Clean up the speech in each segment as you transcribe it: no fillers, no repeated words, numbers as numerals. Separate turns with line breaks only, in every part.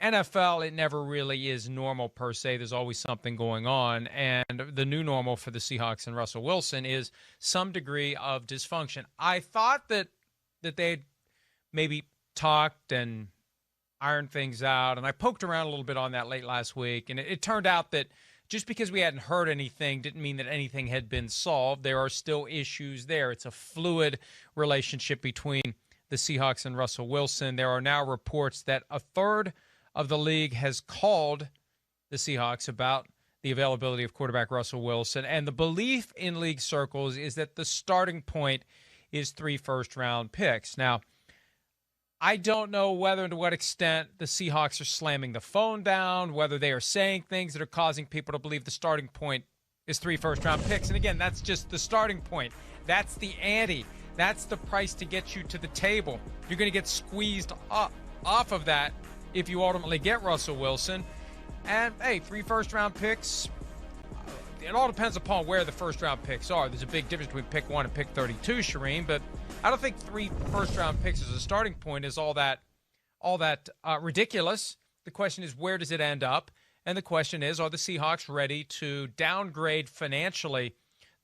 NFL, it never really is normal per se. There's always something going on. And the new normal for the Seahawks and Russell Wilson is some degree of dysfunction. I thought that they'd maybe talked and ironed things out. And I poked around a little bit on that late last week. And it turned out that just because we hadn't heard anything didn't mean that anything had been solved. There are still issues there. It's a fluid relationship between the Seahawks and Russell Wilson. There are now reports that a third of the league has called the Seahawks about the availability of quarterback Russell Wilson. And the belief in league circles is that the starting point is 3 first-round picks. Now, I don't know whether and to what extent the Seahawks are slamming the phone down, whether they are saying things that are causing people to believe the starting point is 3 first-round picks. And again, that's just the starting point. That's the ante. That's the price to get you to the table. You're going to get squeezed off of that if you ultimately get Russell Wilson. And, hey, 3 first-round picks, it all depends upon where the first-round picks are. There's a big difference between pick 1 and pick 32, Shireen, but I don't think 3 first-round picks as a starting point is all that ridiculous. The question is, where does it end up? And the question is, are the Seahawks ready to downgrade financially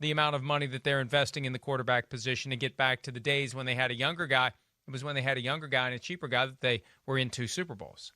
the amount of money that they're investing in the quarterback position and get back to the days when they had a younger guy? It was when they had a younger guy and a cheaper guy that they were in 2 Super Bowls.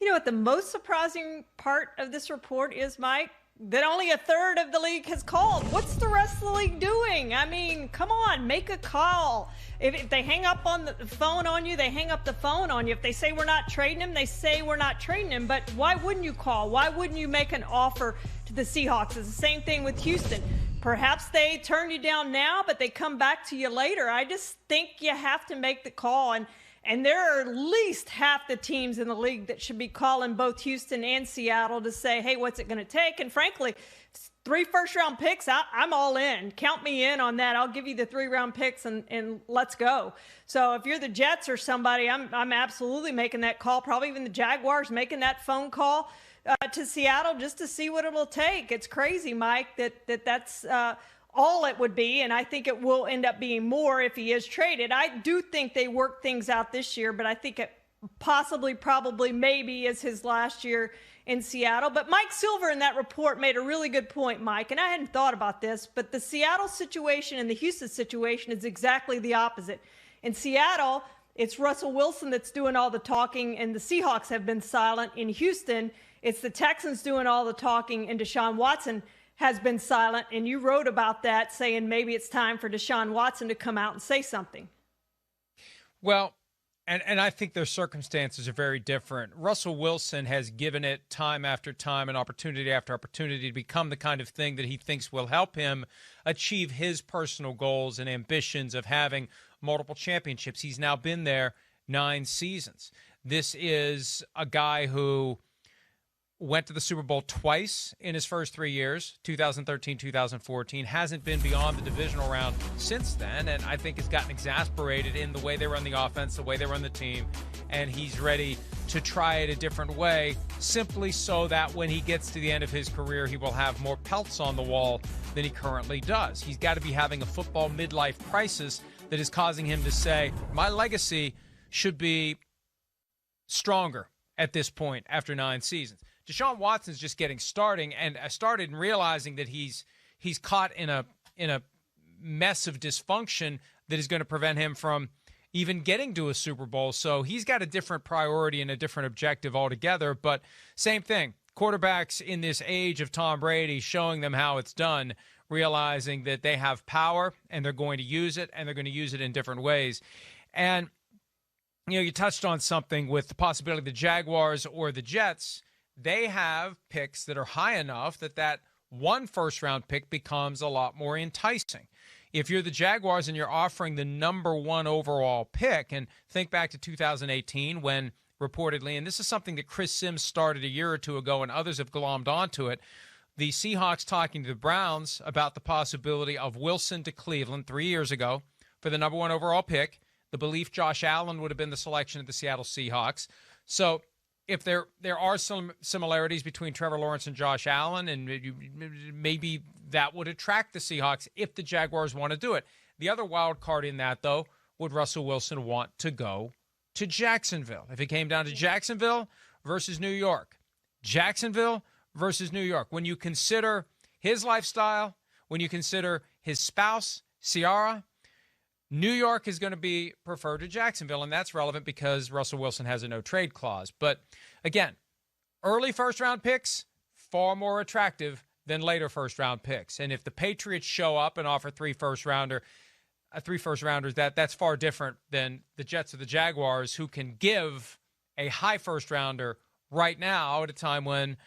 You know what the most surprising part of this report is, Mike? That only a third of the league has called. What's the rest of the league doing? I mean, come on, make a call. If they hang up on the phone on you, they hang up the phone on you. If they say we're not trading him, they say we're not trading him. But why wouldn't you call? Why wouldn't you make an offer to the Seahawks? It's the same thing with Houston. Perhaps they turn you down now, but they come back to you later. I just think you have to make the call. And there are at least half the teams in the league that should be calling both Houston and Seattle to say, hey, what's it going to take? And frankly, 3 first-round picks, I'm all in. Count me in on that. I'll give you the 3-round picks and let's go. So if you're the Jets or somebody, I'm absolutely making that call. Probably even the Jaguars making that phone call to Seattle just to see what it'll take. It's crazy, Mike, that's all it would be, and I think it will end up being more if he is traded. I do think they work things out this year, but I think it possibly, probably, maybe is his last year in Seattle. But Mike Silver in that report made a really good point, Mike, and I hadn't thought about this, but the Seattle situation and the Houston situation is exactly the opposite. In Seattle, it's Russell Wilson that's doing all the talking, and the Seahawks have been silent. In Houston, it's the Texans doing all the talking, and Deshaun Watson has been silent, and you wrote about that, saying maybe it's time for Deshaun Watson to come out and say something.
Well, and I think their circumstances are very different. Russell Wilson has given it time after time and opportunity after opportunity to become the kind of thing that he thinks will help him achieve his personal goals and ambitions of having multiple championships. He's now been there 9 seasons. This is a guy who went to the Super Bowl twice in his first 3 years, 2013, 2014, hasn't been beyond the divisional round since then, and I think has gotten exasperated in the way they run the offense, the way they run the team, and he's ready to try it a different way, simply so that when he gets to the end of his career, he will have more pelts on the wall than he currently does. He's got to be having a football midlife crisis that is causing him to say, my legacy should be stronger at this point after 9 seasons. Deshaun Watson's just getting started and realizing that he's caught in a mess of dysfunction that is going to prevent him from even getting to a Super Bowl. So he's got a different priority and a different objective altogether. But same thing, quarterbacks in this age of Tom Brady showing them how it's done, realizing that they have power and they're going to use it, and they're going to use it in different ways. And you touched on something with the possibility of the Jaguars or the Jets. They have picks that are high enough that 1 first-round pick becomes a lot more enticing. If you're the Jaguars and you're offering the number 1 overall pick, and think back to 2018 when reportedly, and this is something that Chris Sims started a year or two ago and others have glommed onto it, the Seahawks talking to the Browns about the possibility of Wilson to Cleveland 3 years ago for the number 1 overall pick. The belief Josh Allen would have been the selection of the Seattle Seahawks. So if there are some similarities between Trevor Lawrence and Josh Allen, and maybe that would attract the Seahawks if the Jaguars want to do it. The other wild card in that, though, would Russell Wilson want to go to Jacksonville. If it came down to Jacksonville versus New York, Jacksonville versus New York. When you consider his lifestyle, when you consider his spouse, Ciara, New York is going to be preferred to Jacksonville, and that's relevant because Russell Wilson has a no-trade clause. But again, early first-round picks, far more attractive than later first-round picks. And if the Patriots show up and offer three first-rounders, that's far different than the Jets or the Jaguars, who can give a high first-rounder right now at a time when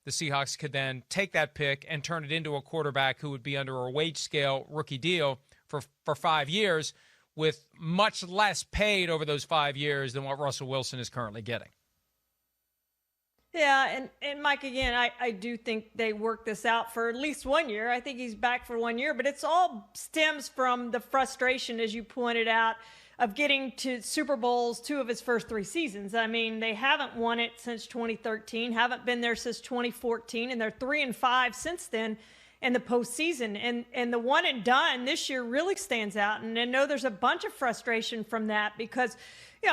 the Seahawks could then take that pick and turn it into a quarterback who would be under a wage scale rookie deal for 5 years, with much less paid over those 5 years than what Russell Wilson is currently getting.
Yeah, and Mike, again, I do think they worked this out for at least 1 year. I think he's back for 1 year, but it's all stems from the frustration, as you pointed out, of getting to Super Bowls 2 of his first 3 seasons. I mean, they haven't won it since 2013, haven't been there since 2014, and they're 3-5 since then in the postseason. And the one and done this year really stands out. And I know there's a bunch of frustration from that because,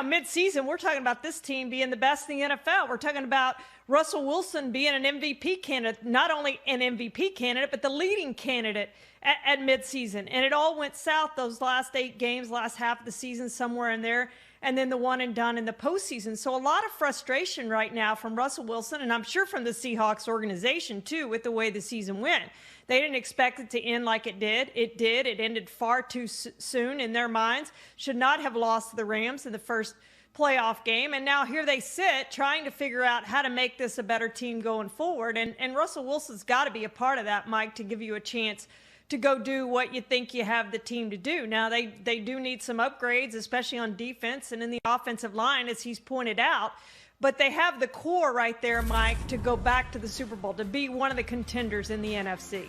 mid-season, we're talking about this team being the best in the NFL. We're talking about Russell Wilson being an MVP candidate, not only an MVP candidate, but the leading candidate at midseason. And it all went south those last 8 games, last half of the season, somewhere in there, and then the one and done in the postseason. So a lot of frustration right now from Russell Wilson, and I'm sure from the Seahawks organization too, with the way the season went. They didn't expect it to end like it did. It did. It ended far too soon in their minds. Should not have lost to the Rams in the first playoff game. And now here they sit trying to figure out how to make this a better team going forward. And Russell Wilson's got to be a part of that, Mike, to give you a chance to go do what you think you have the team to do. Now, they do need some upgrades, especially on defense and in the offensive line, as he's pointed out. But they have the core right there, Mike, to go back to the Super Bowl, to be one of the contenders in the NFC.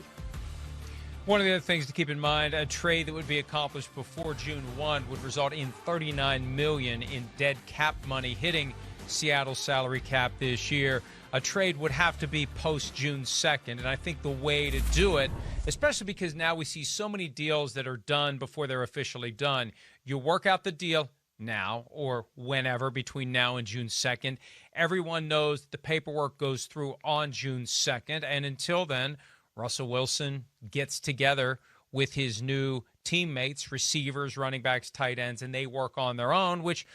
One of the other things to keep in mind, a trade that would be accomplished before June 1 would result in $39 million in dead cap money hitting Seattle's salary cap this year. A trade would have to be post-June 2nd, and I think the way to do it, especially because now we see so many deals that are done before they're officially done, you work out the deal now or whenever between now and June 2nd. Everyone knows that the paperwork goes through on June 2nd, and until then, Russell Wilson gets together with his new teammates, receivers, running backs, tight ends, and they work on their own, which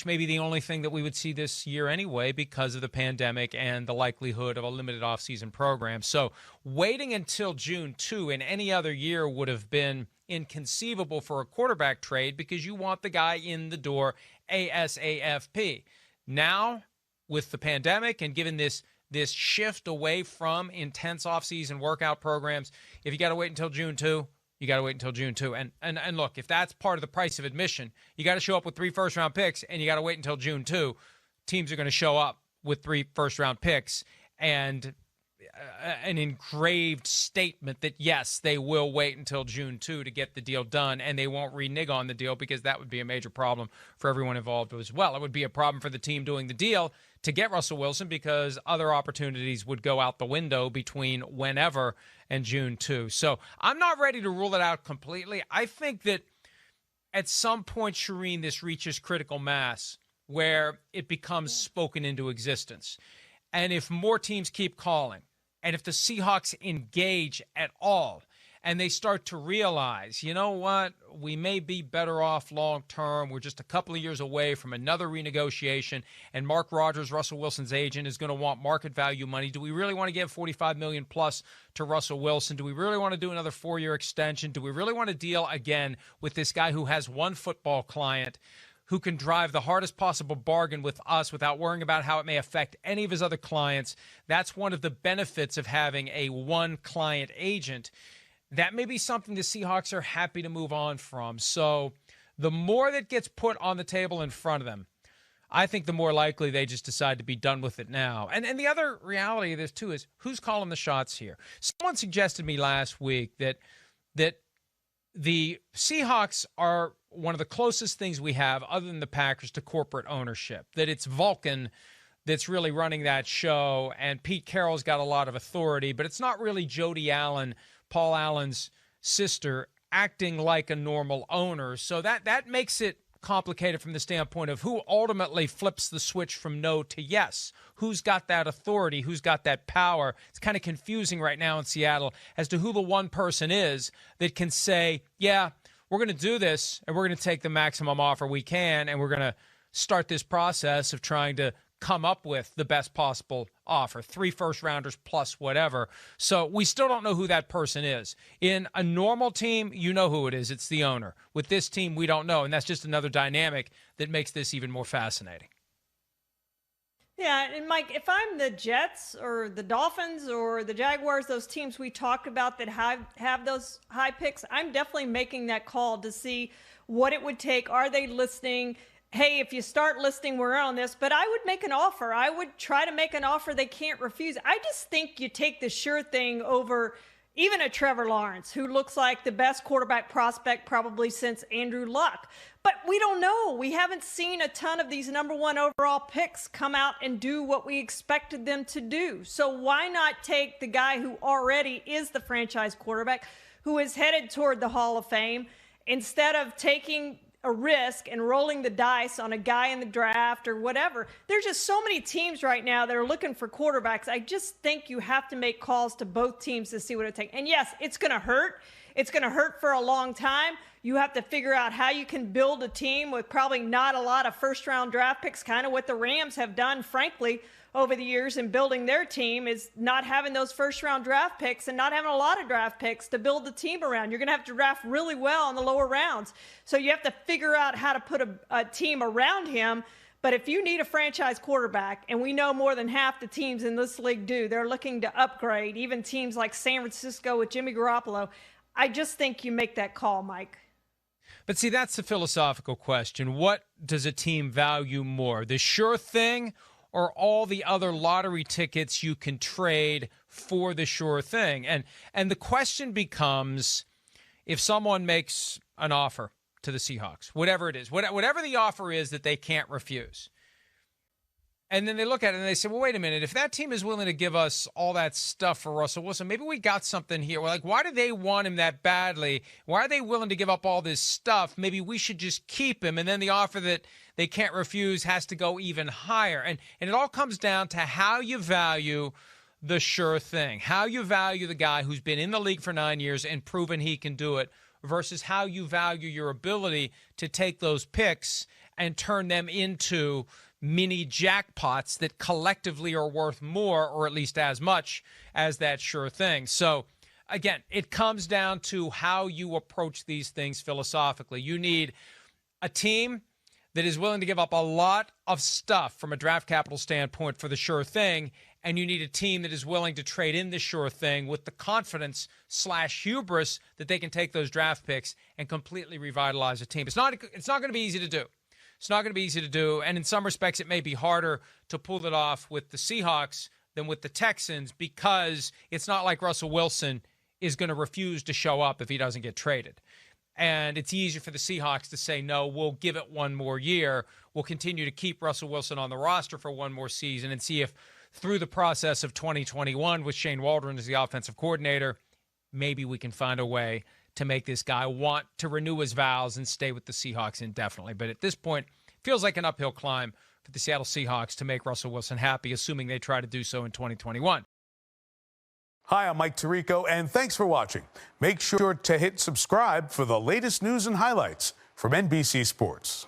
may be the only thing that we would see this year anyway because of the pandemic and the likelihood of a limited offseason program. So waiting until June 2 in any other year would have been inconceivable for a quarterback trade because you want the guy in the door ASAP. Now, with the pandemic and given this shift away from intense offseason workout programs, if you got to wait until June 2, you got to wait until June 2. And look, if that's part of the price of admission, you got to show up with 3 first-round picks, and you got to wait until June 2. Teams are going to show up with 3 first-round picks and an engraved statement that, yes, they will wait until June 2 to get the deal done, and they won't renege on the deal because that would be a major problem for everyone involved as well. It would be a problem for the team doing the deal to get Russell Wilson because other opportunities would go out the window between whenever and June 2. So I'm not ready to rule it out completely. I think that at some point, Shireen, this reaches critical mass where it becomes spoken into existence. And if more teams keep calling, and if the Seahawks engage at all, and they start to realize, you know what, we may be better off long term. We're just a couple of years away from another renegotiation, and Mark Rodgers, Russell Wilson's agent, is going to want market value money. Do we really want to give $45 million plus to Russell Wilson? Do we really want to do another 4-year extension? Do we really want to deal again with this guy who has one football client, who can drive the hardest possible bargain with us without worrying about how it may affect any of his other clients? That's one of the benefits of having a one-client agent. That may be something the Seahawks are happy to move on from. So the more that gets put on the table in front of them, I think the more likely they just decide to be done with it now. And the other reality of this, too, is who's calling the shots here? Someone suggested to me last week that the Seahawks are one of the closest things we have, other than the Packers, to corporate ownership, that it's Vulcan that's really running that show, and Pete Carroll's got a lot of authority, but it's not really Jody Allen, Paul Allen's sister, acting like a normal owner. So that makes it complicated from the standpoint of who ultimately flips the switch from no to yes. Who's got that authority? Who's got that power? It's kind of confusing right now in Seattle as to who the one person is that can say, yeah, we're going to do this and we're going to take the maximum offer we can and we're going to start this process of trying to come up with the best possible offer, 3 first-rounders plus whatever. So we still don't know who that person is. In a normal team, you know who it is. It's the owner. With this team, we don't know, and that's just another dynamic that makes this even more fascinating.
Yeah, and Mike, if I'm the Jets or the Dolphins or the Jaguars, those teams we talked about that have those high picks, I'm definitely making that call to see what it would take. Are they listening? Hey, if you start listing, we're on this, but I would make an offer. I would try to make an offer they can't refuse. I just think you take the sure thing over even a Trevor Lawrence, who looks like the best quarterback prospect probably since Andrew Luck. But we don't know. We haven't seen a ton of these number 1 overall picks come out and do what we expected them to do. So why not take the guy who already is the franchise quarterback, who is headed toward the Hall of Fame, instead of taking a risk and rolling the dice on a guy in the draft or whatever. There's just so many teams right now that are looking for quarterbacks. I just think you have to make calls to both teams to see what it takes. And yes, it's going to hurt. It's going to hurt for a long time. You have to figure out how you can build a team with probably not a lot of first-round draft picks, kind of what the Rams have done, frankly, over the years in building their team, is not having those first-round draft picks and not having a lot of draft picks to build the team around. You're going to have to draft really well in the lower rounds. So you have to figure out how to put a team around him. But if you need a franchise quarterback, and we know more than half the teams in this league do, they're looking to upgrade, even teams like San Francisco with Jimmy Garoppolo, I just think you make that call, Mike.
But see, that's the philosophical question. What does a team value more, the sure thing or all the other lottery tickets you can trade for the sure thing? And the question becomes, if someone makes an offer to the Seahawks, whatever it is, whatever the offer is that they can't refuse, and then they look at it and they say, well, wait a minute, if that team is willing to give us all that stuff for Russell Wilson, maybe we got something here. We're like, why do they want him that badly? Why are they willing to give up all this stuff? Maybe we should just keep him. And then the offer that they can't refuse has to go even higher. And it all comes down to how you value the sure thing, how you value the guy who's been in the league for 9 years and proven he can do it, versus how you value your ability to take those picks and turn them into mini jackpots that collectively are worth more, or at least as much as that sure thing. So again, it comes down to how you approach these things philosophically. You need a team that is willing to give up a lot of stuff from a draft capital standpoint for the sure thing, and you need a team that is willing to trade in the sure thing with the confidence / hubris that they can take those draft picks and completely revitalize a team. It's not going to be easy to do. It's not going to be easy to do, and in some respects it may be harder to pull it off with the Seahawks than with the Texans, because it's not like Russell Wilson is going to refuse to show up if he doesn't get traded. And it's easier for the Seahawks to say, no, we'll give it one more year. We'll continue to keep Russell Wilson on the roster for one more season and see if through the process of 2021 with Shane Waldron as the offensive coordinator, maybe we can find a way to make this guy want to renew his vows and stay with the Seahawks indefinitely. But at this point, it feels like an uphill climb for the Seattle Seahawks to make Russell Wilson happy, assuming they try to do so in 2021.
Hi, I'm Mike Tirico, and thanks for watching. Make sure to hit subscribe for the latest news and highlights from NBC Sports.